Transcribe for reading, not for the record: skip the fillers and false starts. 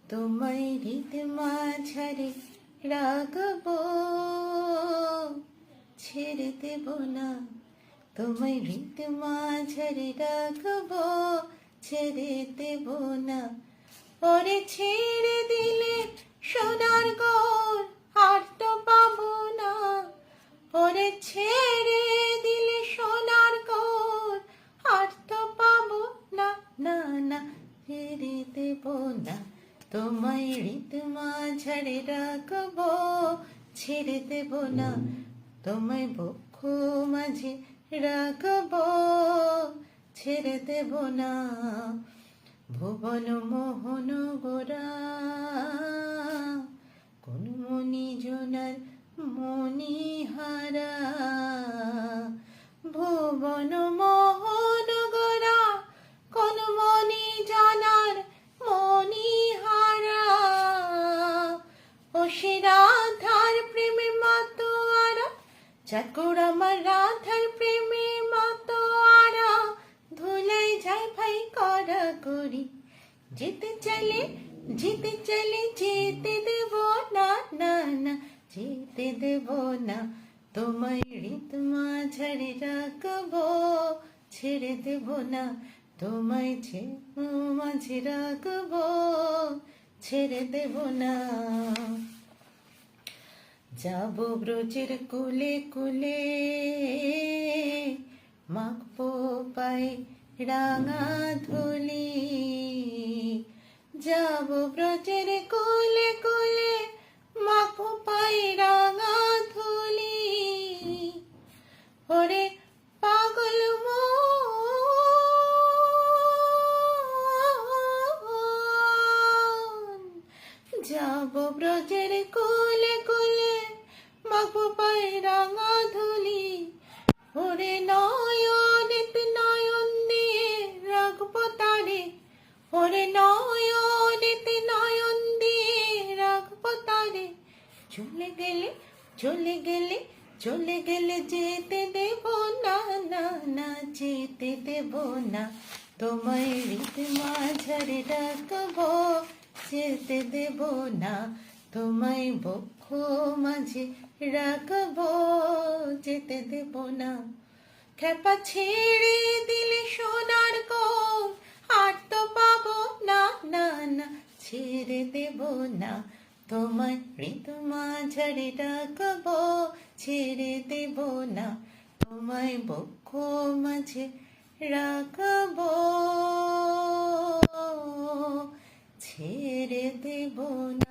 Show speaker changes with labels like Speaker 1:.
Speaker 1: তোমায় হৃদ মাঝারে রাখবো, ছেড়ে দেব না। তোমায় হৃদ মাঝারে রাখবো, ছেড়ে দেব না। ওরে ছেড়ে দিলে সোনার গর আর তো পাবো না। ওরে ছেড়ে দিলে সোনার গর আর তো পাবো না। না না, ছেড়ে দেব না। তোমায় হৃদ মাঝারে রাখবো, ছেড়ে দেব না। তোমায় বক্ষ মাঝে রাখবো, ছেড়ে দেব না। ভুবন মোহন গোরা কোন মনি জোনার মণিহারা। ভুবন মোহন গোরা কোন মনি জানার মণিহারা। ও সে রাধার প্রেমে মাতোয়ারা, চাকর আমার রাধার প্রেমে মাতোয়ারা। ধুলাই যায় ভাই করা করি, যেতে চলে যেতে চলে, যেতে দেব না। না না, যেতে দেব না। তোমায় হৃদ মাঝারে রাখবো, ছেড়ে দেব না। তোমায় মাঝে রাখবো, ছেড়ে দেব না। যাব ব্রজের কুলে কুলে, মাখবো পায়ে রাঙা ধুলি। যাব ব্রজের কুলে কুলে, মাখবো পায়ে রাঙা ধুলি। ওরে পাগল মন, যাব ব্রজের কুলে কুলে, মাখবো পায়ে রাঙা ধুলি। ওরে নয়নেতে নয়ন দিয়ে রাখবো তারে, ওরে নয়নেতে নয়ন দিয়ে রাখবো তারে। চলে গেলে চলে গেলে চলে গেলে, যেতে দেব না। না না, যেতে দেব না। তোমায় হৃদ মাঝারে রাখবো, যেতে দেব না। তোমায় বক্ষ মাঝে রাখবো, যেতে দেব না। খেপা ছেড়ে দিলে সোনার গর আর তো পাবো না। না না, ছেড়ে দেব না। তোমায় হৃদ মাঝারে রাখবো, ছেড়ে দেব না। তোমায় বক্ষ মাঝে রাখবো, ছেড়ে দেব না।